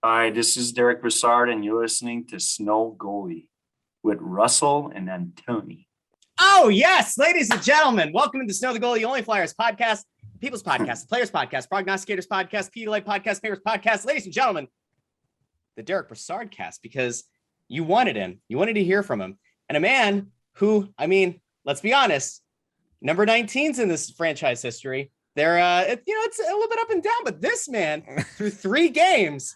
Hi, this is Derick Brassard, and you're listening to Snow Goalie with Russell and Antoni. Oh, yes, ladies and gentlemen, welcome to the Snow the Goalie Only Flyers podcast, People's Podcast, the Players Podcast, Prognosticators Podcast, Pedialyte Podcast, Players Podcast. Ladies and gentlemen, the Derick Brassard cast, because you wanted him. You wanted to hear from him. And a man who, let's be honest, number 19's in this franchise history. It's a little bit up and down, but this man, through 3 games,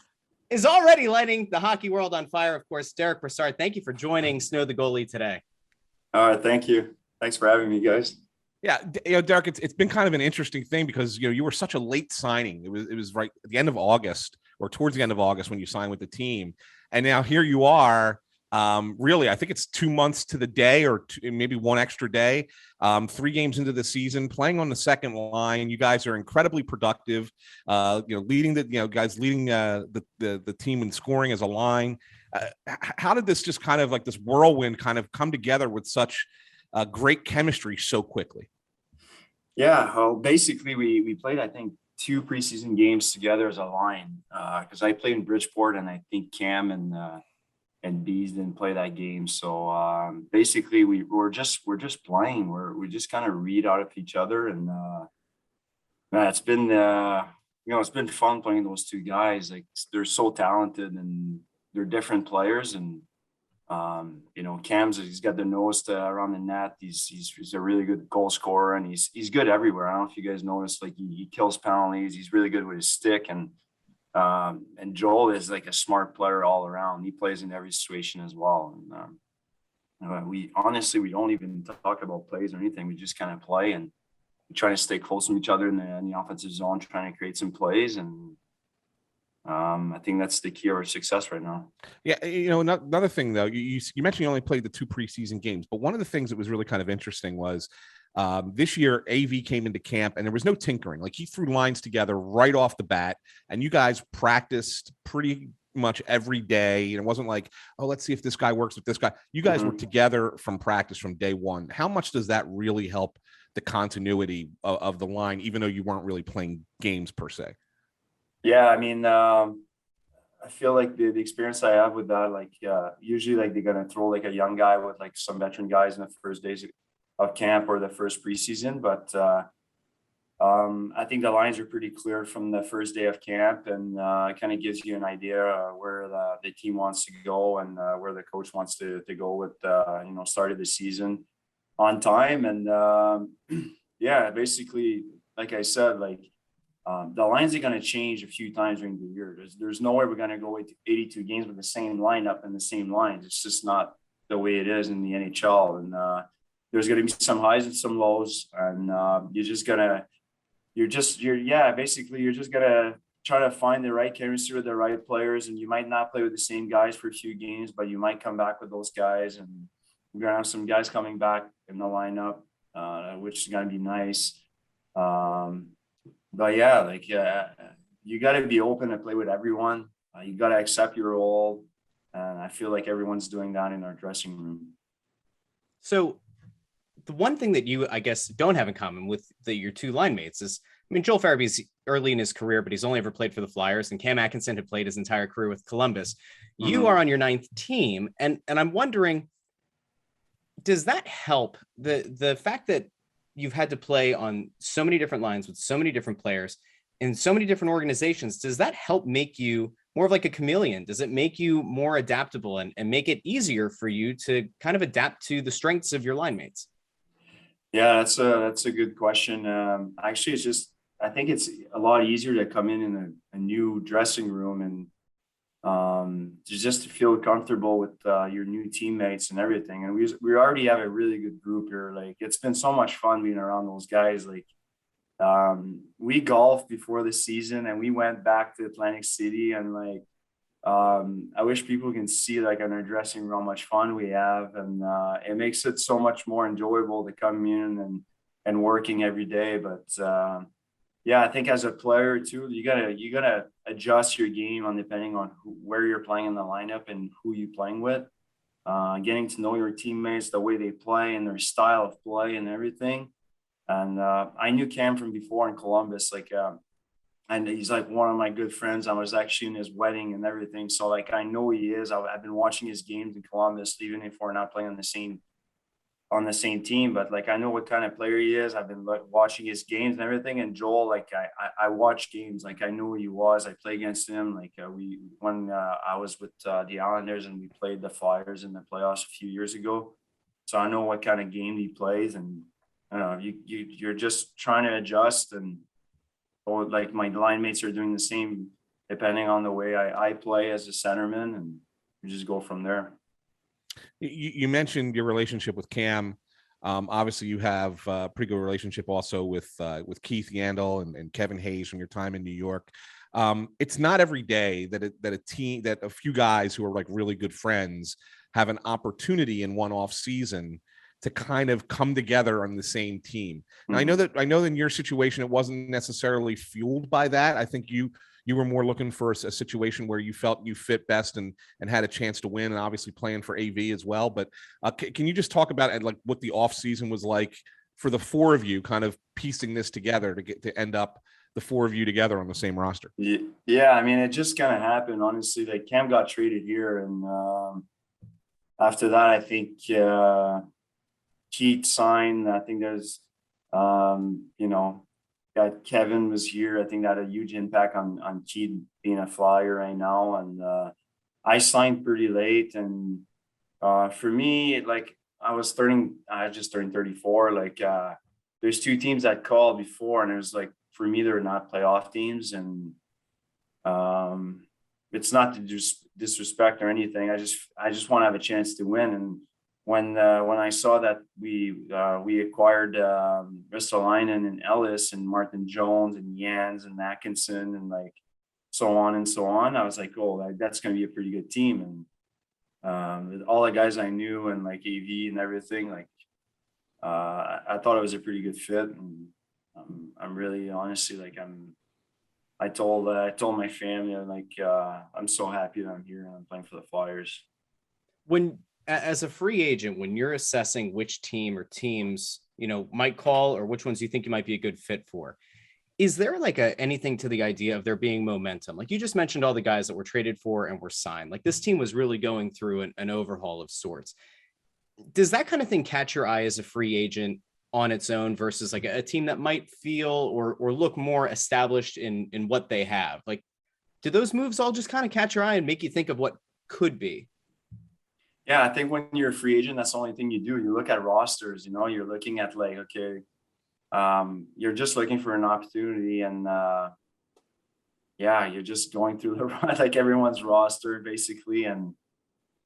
is already lighting the hockey world on fire. Of course, Derick Brassard, thank you for joining Snow the Goalie today. All right, thank you. Thanks for having me, guys. Yeah, Derick, it's been kind of an interesting thing because you were such a late signing. It was right at the end of August or towards the end of August when you signed with the team, and now here you are. Really, I think it's 2 months to the day, or maybe one extra day. 3 games into the season, playing on the second line. You guys are incredibly productive. Leading the team in scoring as a line. How did this just kind of like this whirlwind kind of come together with such great chemistry so quickly? Yeah, well, basically we played, I think, 2 preseason games together as a line because I played in Bridgeport, and I think Cam and Bees didn't play that game. So basically we're just playing. We just kind of read out of each other, and it's been it's been fun playing those 2 guys. Like, they're so talented and they're different players, and he's got the nose around the net. He's a really good goal scorer, and he's good everywhere. I don't know if you guys noticed, like he kills penalties. He's really good with his stick, and Joel is like a smart player all around. He plays in every situation as well. And we don't even talk about plays or anything. We just kind of play, and we try to stay close to each other in the offensive zone, trying to create some plays. And I think that's the key of our success right now. Yeah, another thing though, you mentioned you only played the 2 preseason games, but one of the things that was really kind of interesting was this year AV came into camp and there was no tinkering. Like, he threw lines together right off the bat, and you guys practiced pretty much every day. It wasn't like, oh, let's see if this guy works with this guy. You guys were together from practice from day one. How much does that really help the continuity of the line, even though you weren't really playing games per se? Yeah, I feel like the experience I have with that, like usually like they're gonna throw like a young guy with like some veteran guys in the first days of camp or the first preseason, but I think the lines are pretty clear from the first day of camp, and it kind of gives you an idea where the team wants to go, and where the coach wants to go with start of the season on time. And yeah, basically, like I said, like the lines are going to change a few times during the year. There's no way we're going to go 82 games with the same lineup and the same lines. It's just not the way it is in the NHL. And there's going to be some highs and some lows, and you're just gonna try to find the right chemistry with the right players. And you might not play with the same guys for a few games, but you might come back with those guys, and we're gonna have some guys coming back in the lineup, which is gonna be nice. But you got to be open to play with everyone. You got to accept your role, and I feel like everyone's doing that in our dressing room. So the one thing that you, I guess, don't have in common with your 2 line mates is, Joel Farabee's early in his career, but he's only ever played for the Flyers, and Cam Atkinson had played his entire career with Columbus. You are on your 9th team, and I'm wondering, does that help the fact that you've had to play on so many different lines with so many different players in so many different organizations? Does that help make you more of like a chameleon? Does it make you more adaptable and make it easier for you to kind of adapt to the strengths of your line mates? Yeah, that's a good question. Actually, I think it's a lot easier to come in a new dressing room and just to feel comfortable with your new teammates and everything. And we already have a really good group here. Like, it's been so much fun being around those guys. Like, we golfed before the season, and we went back to Atlantic City, and like I wish people can see, like, in our dressing room how much fun we have, and it makes it so much more enjoyable to come in and working every day. But yeah, I think as a player too, you gotta adjust your game depending on where you're playing in the lineup and who you're playing with. Getting to know your teammates, the way they play, and their style of play and everything. And I knew Cam from before in Columbus. Like and he's like one of my good friends. I was actually in his wedding and everything. So like, I know he is. I've been watching his games in Columbus, even if we're not playing on the same team, but like I know what kind of player he is. I've been watching his games and everything. And Joel, like I watch games, like I knew who he was. I play against him. Like when I was with the Islanders and we played the Flyers in the playoffs a few years ago, so I know what kind of game he plays. And you're just trying to adjust, and or like my line mates are doing the same, depending on the way I play as a centerman, and you just go from there. You mentioned your relationship with Cam. Obviously, you have a pretty good relationship also with Keith Yandel and Kevin Hayes from your time in New York. It's not every day that a few guys who are like really good friends have an opportunity in one off season to kind of come together on the same team. Now, I know in your situation, it wasn't necessarily fueled by that. I think you were more looking for a situation where you felt you fit best and had a chance to win, and obviously playing for AV as well. But can you just talk about like what the off season was like for the four of you, kind of piecing this together to end up the four of you together on the same roster? Yeah, I mean, it just kind of happened, honestly. Like Cam got traded here, and after that, I think Keith signed. I think there's, Kevin was here. I think that had a huge impact on Keith being a Flyer right now. And I signed pretty late. And for me, like I just turned 34. Like there's two teams that called before, and it was like, for me, they're not playoff teams. And it's not to disrespect or anything. I just want to have a chance to win. And when I saw that we acquired Ristolainen and Ellis and Martin Jones and Jans and Atkinson and like so on and so on, I was like, oh, that's going to be a pretty good team. And all the guys I knew and like AV and everything, like I thought it was a pretty good fit. And I'm really honestly like I told my family, like I'm so happy that I'm here and I'm playing for the Flyers. As a free agent, when you're assessing which team or teams, might call or which ones you think you might be a good fit for, is there like anything to the idea of there being momentum? Like you just mentioned all the guys that were traded for and were signed. Like this team was really going through an overhaul of sorts. Does that kind of thing catch your eye as a free agent on its own versus like a team that might feel or look more established in what they have? Like, do those moves all just kind of catch your eye and make you think of what could be? Yeah, I think when you're a free agent, that's the only thing you do. You look at rosters, you're looking at like, okay, you're just looking for an opportunity, and you're just going through like everyone's roster basically. And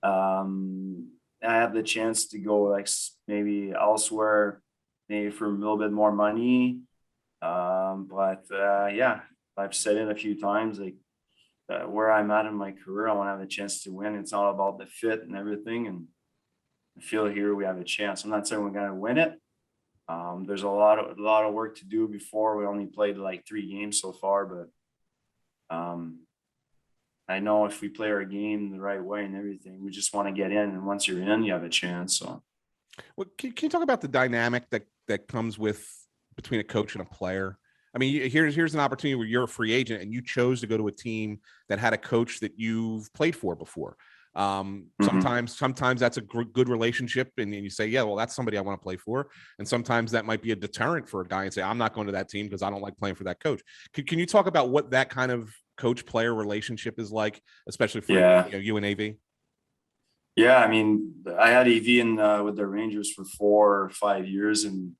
I had the chance to go like maybe elsewhere, maybe for a little bit more money. But I've said it a few times, like where I'm at in my career, I want to have a chance to win. It's all about the fit and everything. And I feel here we have a chance. I'm not saying we're going to win it. There's a lot of work to do before. We only played like 3 games so far, but I know if we play our game the right way and everything, we just want to get in. And once you're in, you have a chance. So, well, can you talk about the dynamic that comes between a coach and a player? I mean, here's an opportunity where you're a free agent and you chose to go to a team that had a coach that you've played for before. Sometimes that's a good relationship, and you say, yeah, well, that's somebody I want to play for. And sometimes that might be a deterrent for a guy and say, I'm not going to that team because I don't like playing for that coach. Can you talk about what that kind of coach-player relationship is like, especially for you and AV? Yeah, I mean, I had AV with the Rangers for 4 or 5 years, and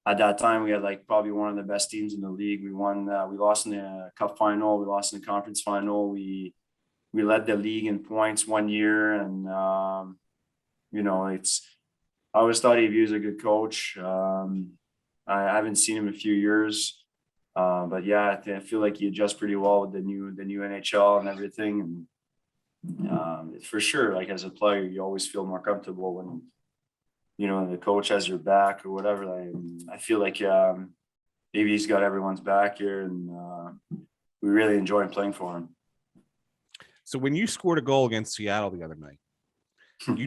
at that time we had like probably one of the best teams in the league. We won. We lost in the cup final. We lost in the conference final. We led the league in points one year, and I always thought AV was a good coach. I haven't seen him in a few years, but yeah, I feel like he adjusts pretty well with the new NHL and everything. And for sure, like as a player, you always feel more comfortable when the coach has your back or whatever. I feel like AV's got everyone's back here, and we really enjoy playing for him. So when you scored a goal against Seattle the other night, you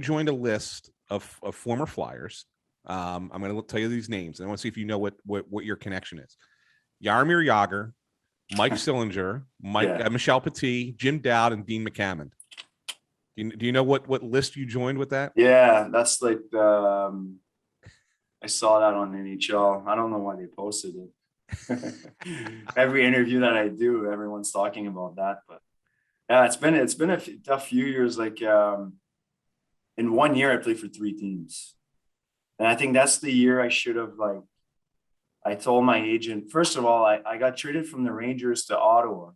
joined a list of former Flyers. I'm going to tell you these names, and I want to see if you know what your connection is. Jaromir Jagr, Mike Sillinger, Yeah. Michelle Petit, Jim Dowd, and Dean McCammon. Do you know what list you joined with that? Yeah, that's like I saw that on NHL. I don't know why they posted it. Every interview that I do, everyone's talking about that. But yeah, it's been a tough few years. Like in 1 year, I played for 3 teams, and I think that's the year I should have like. I told my agent, first of all, I got traded from the Rangers to Ottawa,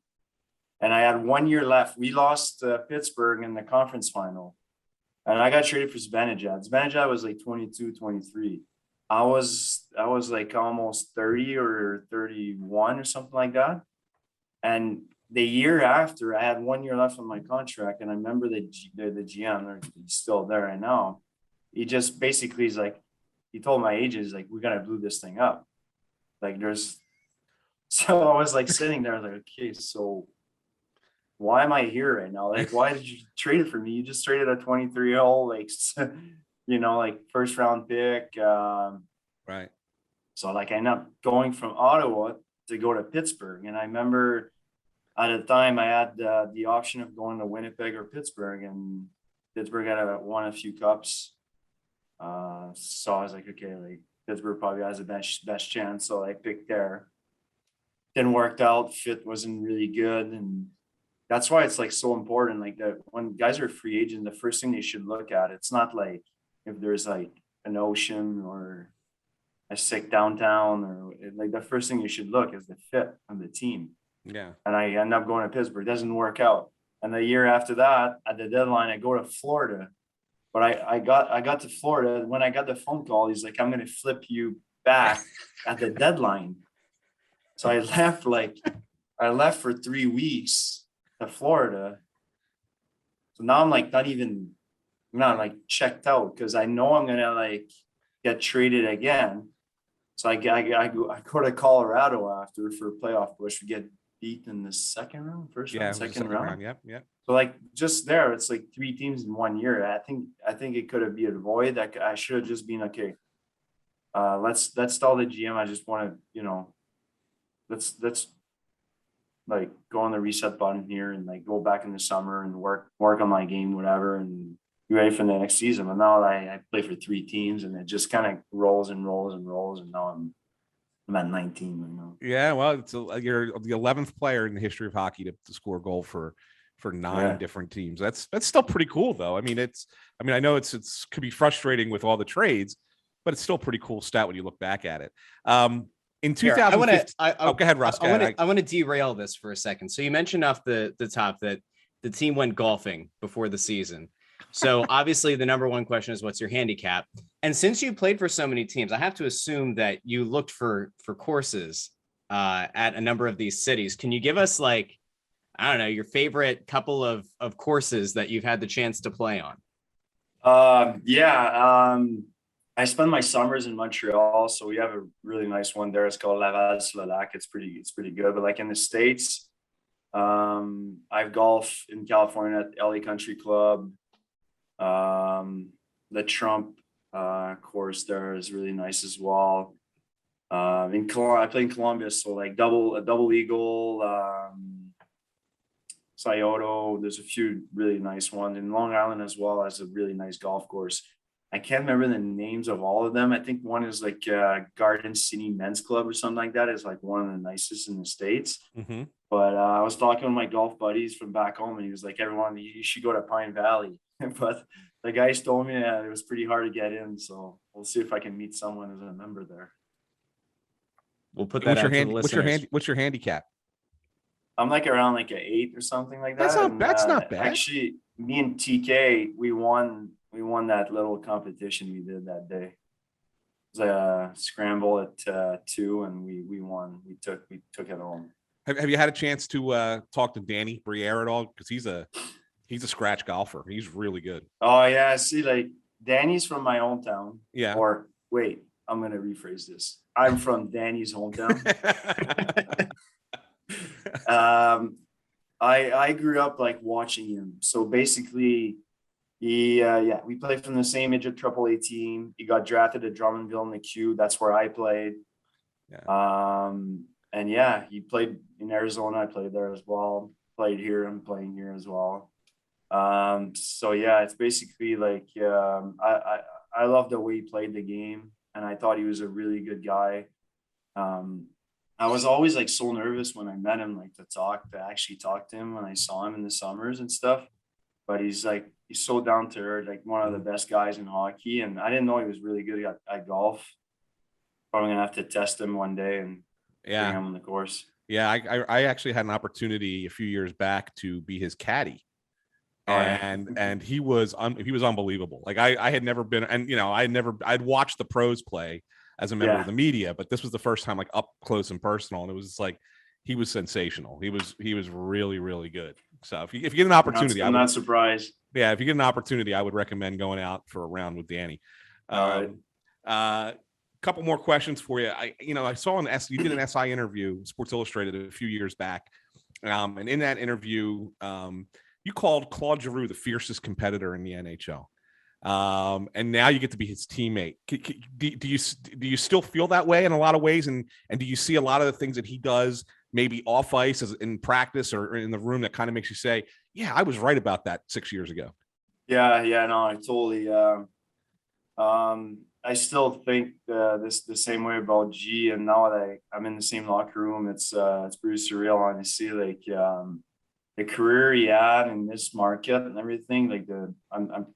and I had 1 year left. We lost Pittsburgh in the conference final, and I got traded for Zibanejad. Zibanejad was like 22, 23. I was like almost 30 or 31 or something like that. And the year after, I had 1 year left on my contract, and I remember the GM, he's still there right now. He just basically is like, he told my agent, he's like, we're gonna blow this thing up. Like so I was like sitting there, like, okay, so why am I here right now? Like, why did you trade it for me? You just traded a 23-year-old, like, like first round pick. Right. So like I ended up going from Ottawa to go to Pittsburgh. And I remember at the time I had the option of going to Winnipeg or Pittsburgh, and Pittsburgh had won a few cups. So I was like, okay, like Pittsburgh probably has the best chance. So I picked there. Didn't work out. Fit wasn't really good. And that's why it's like so important. Like that when guys are free agent, the first thing they should look at, it's not like if there's like an ocean or a sick downtown, or like the first thing you should look is the fit of the team. Yeah. And I end up going to Pittsburgh. It doesn't work out. And the year after that, at the deadline, I go to Florida. But I got to Florida. When I got the phone call, he's like, I'm gonna flip you back at the deadline. So I left for 3 weeks to Florida. So now I'm like I'm not like checked out because I know I'm gonna like get traded again. So I go to Colorado after for a playoff push. We get beat in the second round, second round. Yep. So like just there, it's like 3 teams in 1 year. I think it could have been avoided. That I should have just been okay. Let's tell the GM I just want to, let's like go on the reset button here and like go back in the summer and work on my game, whatever, and be ready for the next season. But now I play for 3 teams and it just kind of rolls and rolls and rolls. And now I'm at 19 right now. Yeah, well, you're the 11th player in the history of hockey to score a goal for 9 different teams. That's still pretty cool, though. I mean, I know it's could be frustrating with all the trades, but it's still a pretty cool stat when you look back at it. In 2015, go ahead, Russ. I want to derail this for a second. So you mentioned off the top that the team went golfing before the season. So obviously the number one question is what's your handicap? And since you played for so many teams, I have to assume that you looked for courses at a number of these cities. Can you give us like, I don't know, your favorite couple of courses that you've had the chance to play on? I spend my summers in Montreal, so we have a really nice one there. It's called Laval-sur-le-Lac. It's pretty good. But like in the States, I've golfed in California at LA Country Club. The Trump course there is really nice as well. I play in Columbus, so like double eagle, Scioto. There's a few really nice ones in Long Island as well as a really nice golf course. I can't remember the names of all of them. I think one is like Garden City Men's Club or something like that. Is like one of the nicest in the States. Mm-hmm. But I was talking with my golf buddies from back home, and he was like, "Everyone, you should go to Pine Valley." But the guys told me it was pretty hard to get in. So we'll see if I can meet someone as a member there. We'll put that out to the listeners. What's your handicap? I'm like around like an 8 or something like that. That's not bad. Actually, me and TK, we won that little competition we did that day. It was a scramble at 2, and we won. We took it home. Have you had a chance to talk to Danny Briere at all? Because he's a scratch golfer. He's really good. Oh yeah, see, like Danny's from my hometown. Yeah. Or wait, I'm gonna rephrase this. I'm from Danny's hometown. I grew up like watching him. So basically, we played from the same midget AAA team. He got drafted at Drummondville in the Q. That's where I played. Yeah. yeah, he played in Arizona. I played there as well. Played here. I'm playing here as well. So yeah, it's basically like I love the way he played the game, and I thought he was a really good guy. Um, I was always like so nervous when I met him, like to actually talk to him when I saw him in the summers and stuff. But he's so down to earth, like one of the best guys in hockey. And I didn't know he was really good at golf. Probably gonna have to test him one day and bring Yeah. him on the course. Yeah. I actually had an opportunity a few years back to be his caddy. Oh, yeah. And he was unbelievable. Like I had never been, and I'd watched the pros play as a member of the media, but this was the first time like up close and personal, and it was like he was sensational. He was really, really good. So if you get an opportunity, I'm not surprised. Yeah, if you get an opportunity, I would recommend going out for a round with Danny. All right. Couple more questions for you. I saw you did an SI interview, Sports Illustrated, a few years back, and in that interview, you called Claude Giroux the fiercest competitor in the NHL. And now you get to be his teammate. Do you still feel that way in a lot of ways? And do you see a lot of the things that he does, maybe off ice, as in practice or in the room, that kind of makes you say, yeah, I was right about that 6 years ago? Yeah, no, I totally. I still think the same way about G, and now that I'm in the same locker room, it's pretty surreal, honestly. Like the career he had in this market and everything. Like I'm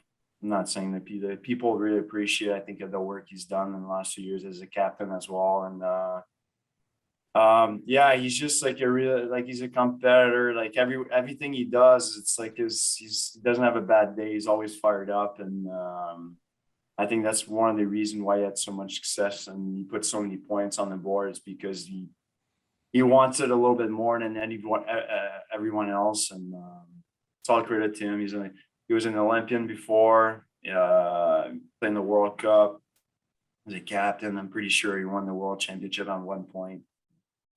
not saying that the people really appreciate, I think, of the work he's done in the last few years as a captain as well. And yeah, he's just like he's a competitor. Like everything he does, it's like he doesn't have a bad day. He's always fired up. And I think that's one of the reasons why he had so much success and he put so many points on the board, is because he wants it a little bit more than everyone else. And it's all credit to him. He was an Olympian before, playing the World Cup as a captain. I'm pretty sure he won the World Championship at one point.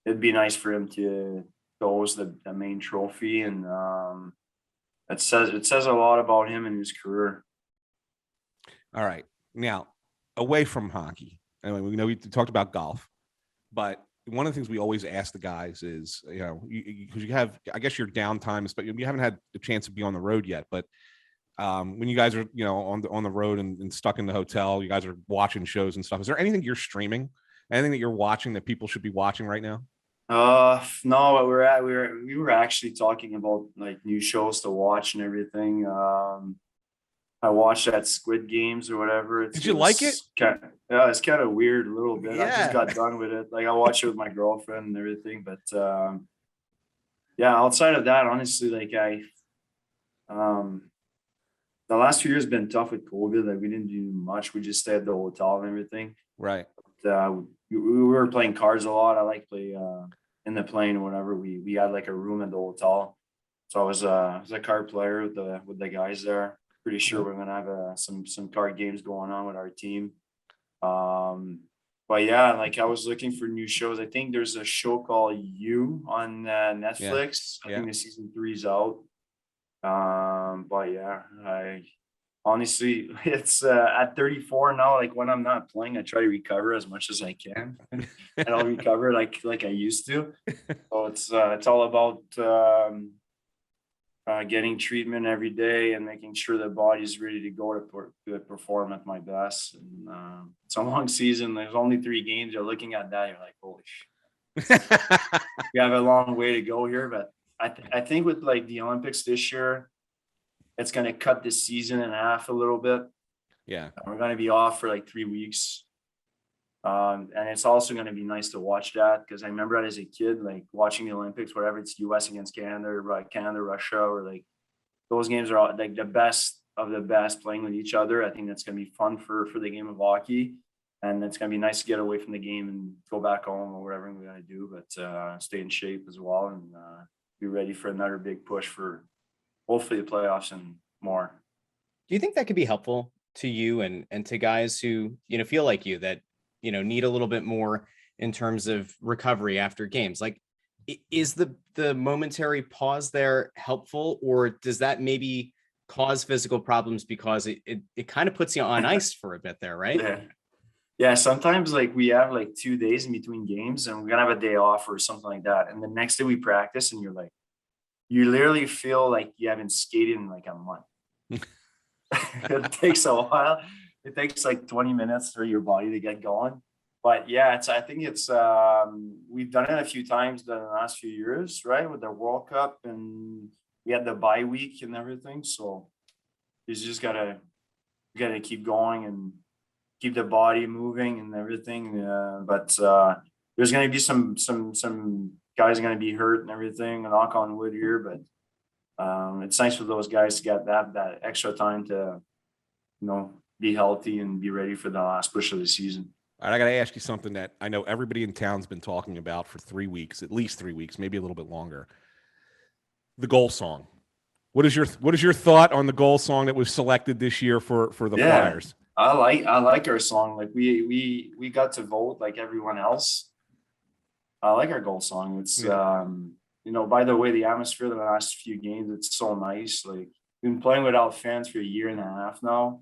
It'd be nice for him to host the main trophy, and it says a lot about him and his career. All right, now away from hockey, anyway, we know we talked about golf, but one of the things we always ask the guys is, because you have, I guess, your downtime, but you haven't had the chance to be on the road yet, but when you guys are, on the road and stuck in the hotel, you guys are watching shows and stuff. Is there anything you're streaming? Anything that you're watching that people should be watching right now? No, we were actually talking about like new shows to watch and everything. I watched that Squid Games or whatever. Did you like it? Yeah, it's kind of weird a little bit. Yeah. I just got done with it. Like I watched it with my girlfriend and everything, but yeah, outside of that, honestly, like the last few years have been tough with COVID. Like we didn't do much. We just stayed at the hotel and everything. Right. We were playing cards a lot. I like play in the plane or whatever. We had like a room at the hotel, so I was a card player with the guys there. Pretty sure we're gonna have some card games going on with our team. But yeah, like I was looking for new shows. I think there's a show called You on Netflix. I think the season 3 is out. But yeah, I honestly, it's at 34 now. Like when I'm not playing, I try to recover as much as I can. I don't recover like I used to. So it's all about getting treatment every day and making sure the body's ready to go to perform at my best. And it's a long season. There's only 3 games. You're looking at that, you're like, holy shit. We have a long way to go here, but I think with like the Olympics this year, it's going to cut the season in half a little bit. Yeah. We're going to be off for like 3 weeks. And it's also going to be nice to watch that, because I remember as a kid, like watching the Olympics, whatever it's US against Canada, or Canada, Russia, or like those games are all, like the best of the best playing with each other. I think that's going to be fun for the game of hockey. And it's going to be nice to get away from the game and go back home or whatever we got to do, but stay in shape as well and be ready for another big push for hopefully the playoffs and more. Do you think that could be helpful to you and to guys who, feel like you, that, need a little bit more in terms of recovery after games? Like, is the momentary pause there helpful, or does that maybe cause physical problems because it kind of puts you on ice for a bit there, right? Yeah, sometimes like we have like 2 days in between games and we're gonna have a day off or something like that. And the next day we practice and you're like, you literally feel like you haven't skated in like a month. It takes a while. It takes like 20 minutes for your body to get going. But yeah, I think it's we've done it a few times the last few years, right? With the World Cup and we had the bye week and everything. So you just gotta keep going and keep the body moving and everything. But there's gonna be some guys are gonna be hurt and everything. Knock on wood here, but it's nice for those guys to get that extra time to, be healthy and be ready for the last push of the season. All right, I got to ask you something that I know everybody in town's been talking about for 3 weeks, at least 3 weeks, maybe a little bit longer. The goal song. What is your thought on the goal song that was selected this year for the Flyers? I like our song. Like we got to vote like everyone else. I like our goal song. It's by the way, the atmosphere the last few games, it's so nice. Like we've been playing without fans for a year and a half now.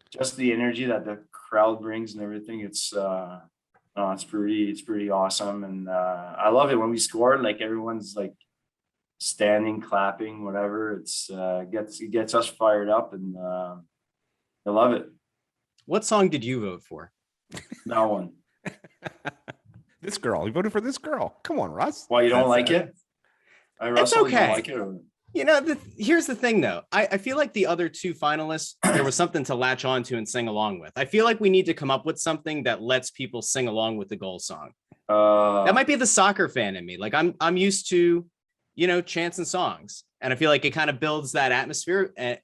Just the energy that the crowd brings and everything, it's pretty awesome. And I love it when we score, like everyone's like standing, clapping, whatever. It gets us fired up, and I love it. What song did you vote for? That one. This girl. You voted for this girl. Come on, Russ. Why, you don't like it? Russell, okay. You don't like it? Or... Here's the thing, though. I feel like the other two finalists, there was something to latch on to and sing along with. I feel like we need to come up with something that lets people sing along with the goal song. That might be the soccer fan in me. Like I'm used to, chants and songs, and I feel like it kind of builds that atmosphere. And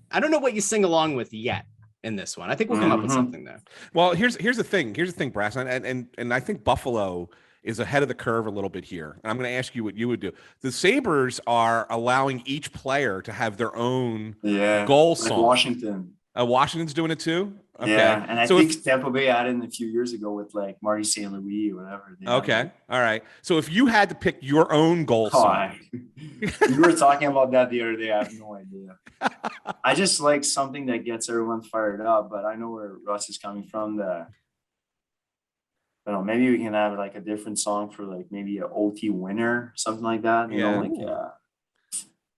I don't know what you sing along with yet in this one. I think we'll come up with something though. Well, here's the thing. Here's the thing, Brass, and I think Buffalo is ahead of the curve a little bit here. And I'm going to ask you what you would do. The Sabres are allowing each player to have their own goal song. Washington. Washington's doing it too? Okay. Yeah, and I think Tampa Bay added a few years ago with like Marty St. Louis or whatever. Okay. All right. So if you had to pick your own goal song. We were talking about that the other day. I have no idea. I just like something that gets everyone fired up, but I know where Russ is coming from. Maybe we can have like a different song for like maybe an OT winner, something like that.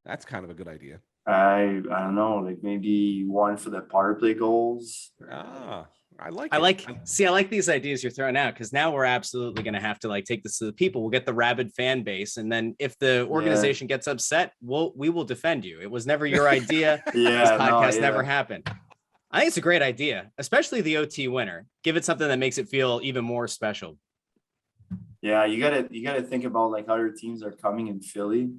That's kind of a good idea. I don't know, like maybe one for the power play goals. I like these ideas you're throwing out, because now we're absolutely going to have to like take this to the people. We'll get the rabid fan base, and then if the organization gets upset, we will defend you. It was never your idea. This podcast never happened. I think it's a great idea, especially the OT winner. Give it something that makes it feel even more special. Yeah, you gotta think about like other teams are coming in Philly,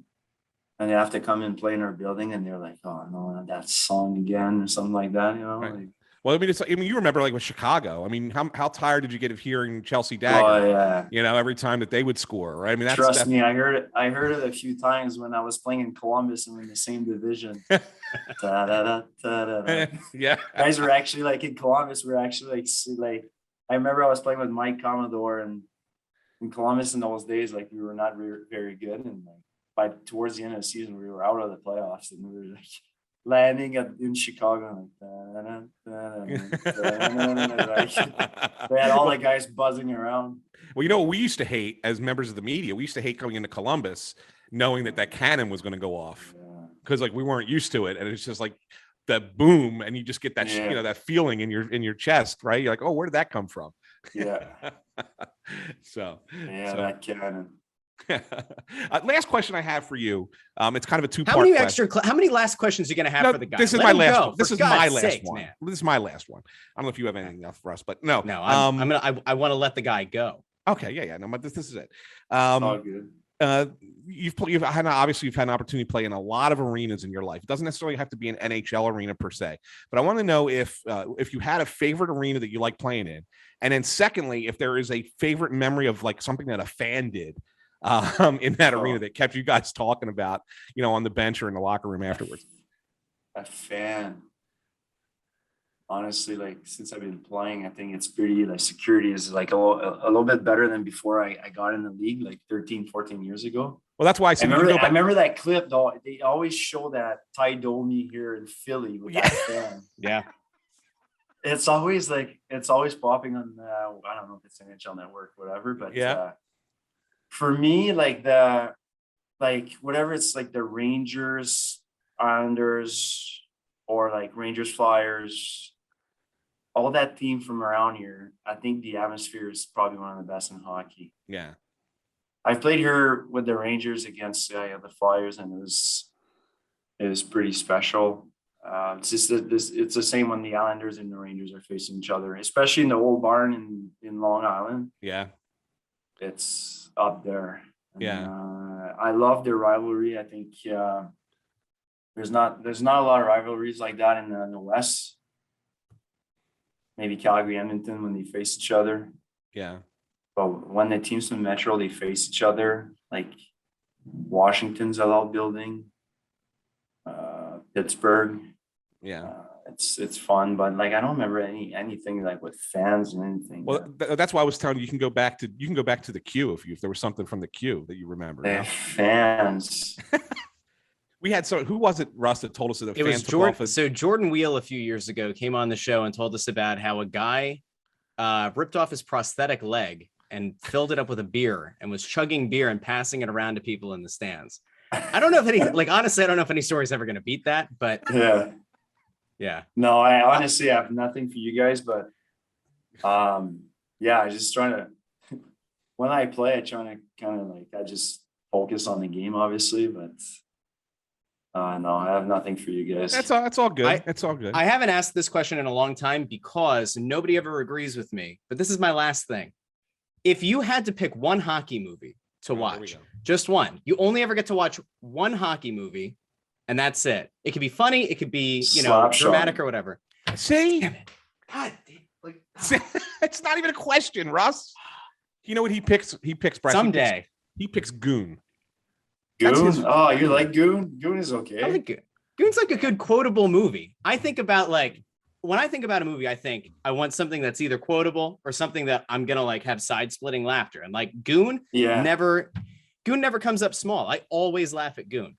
and they have to come and play in our building, and they're like, "Oh no, not that song again," or something like that. Right. Like, well, you remember like with Chicago. I mean, how tired did you get of hearing Chelsea Dagger? Every time that they would score, right? I mean, trust me, I heard it a few times when I was playing in Columbus and we're in the same division. Yeah, guys were actually like in Columbus. We're actually like I remember I was playing with Mike Commodore, and in Columbus in those days, like we were not very good, and like towards the end of the season, we were out of the playoffs, and we were like landing in Chicago. They had all the guys buzzing around. Well, what we used to hate as members of the media, we used to hate coming into Columbus knowing that cannon was going to go off, because like we weren't used to it, and it's just like the boom, and you just get that that feeling in your chest, right? You're like, oh, where did that come from? Yeah. That cannon. Last question I have for you. It's kind of a two-part question. How many last questions are you going to have for the guy? This is my last one. This is my last one. Man. This is my last one. I don't know if you have anything else for us, but no. I want to let the guy go. Okay. Yeah. No, but this is it. All good. You've had an opportunity to play in a lot of arenas in your life. It doesn't necessarily have to be an NHL arena per se, but I want to know if you had a favorite arena that you like playing in, and then secondly, if there is a favorite memory of like something that a fan did in that arena that kept you guys talking about, on the bench or in the locker room afterwards. A fan. Honestly, like since I've been playing, I think it's pretty like security is like a little bit better than before I got in the league like 13, 14 years ago. Well, that's why I remember that clip though. They always show that Ty Domi here in Philly with that fan. Yeah. it's always popping on I don't know if it's NHL Network, whatever, but Yeah. For me, whatever, it's like the Rangers, Islanders, or like Rangers, Flyers, all that team from around here. I think the atmosphere is probably one of the best in hockey. Yeah. I've played here with the Rangers against the Flyers, and it was pretty special. It's just that it's the same when the Islanders and the Rangers are facing each other, especially in the old barn in Long Island. Yeah. It's up there. And, Yeah. I love their rivalry. I think there's not a lot of rivalries like that in the West. Maybe Calgary, Edmonton when they face each other. Yeah. But when the teams from Metro, they face each other, like Washington's a lot building, Pittsburgh. Yeah. It's fun, but like I don't remember anything like with fans and anything. Well, that's why I was telling you, you can go back to the queue if there was something from the queue that you remember. The fans. We had who was it, Russ, that told us that it was Jordan. So Jordan Wheel a few years ago came on the show and told us about how a guy ripped off his prosthetic leg and filled it up with a beer and was chugging beer and passing it around to people in the stands. I don't know if honestly, I don't know if any story is ever going to beat that, but yeah. No, I honestly have nothing for you guys, but I just trying to, when I play, I try to kind of I just focus on the game, obviously, but no, I have nothing for you guys. That's all good. It's all good. I haven't asked this question in a long time because nobody ever agrees with me, but this is my last thing. If you had to pick one hockey movie to watch, just one, you only ever get to watch one hockey movie, and that's it. It could be funny, it could be, dramatic or whatever. See? Damn it. God, it's not even a question, Russ. You know what he picks? He picks Brett. Someday. He picks Goon. Goon? Oh, you like Goon? Goon is okay. I like Goon. Goon's like a good quotable movie. I think about when I think about a movie, I think I want something that's either quotable or something that I'm gonna have side-splitting laughter. And like Goon, Goon never comes up small. I always laugh at Goon.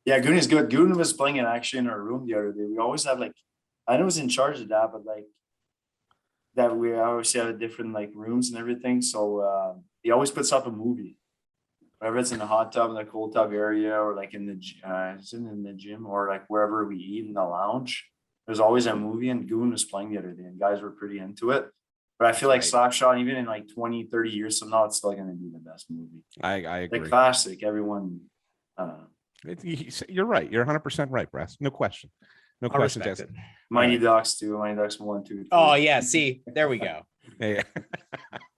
Yeah, Goon is good. Goon was playing it actually in our room the other day. We always have I was in charge of that, but that we always have different rooms and everything. So he always puts up a movie, whether it's in the hot tub, in the cold tub area, or in the gym, or wherever we eat in the lounge. There's always a movie, and Goon was playing the other day, and guys were pretty into it. But I feel like Slapshot, even in 20, 30 years from now, it's still going to be the best movie. I agree. Classic. Everyone. You're right. You're 100% right, Brass. No question. No question. Mighty Ducks too. Mighty Ducks 1, 2, 3. Oh yeah. See, there we go. Yeah.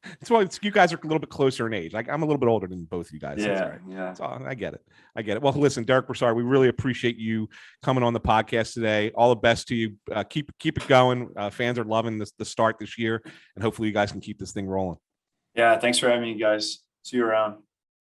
That's why you guys are a little bit closer in age. I'm a little bit older than both of you guys. Yeah. That's all. I get it. Well, listen, Derick Brassard, we really appreciate you coming on the podcast today. All the best to you. Keep it going. Fans are loving the start this year, and hopefully you guys can keep this thing rolling. Yeah. Thanks for having me, guys. See you around.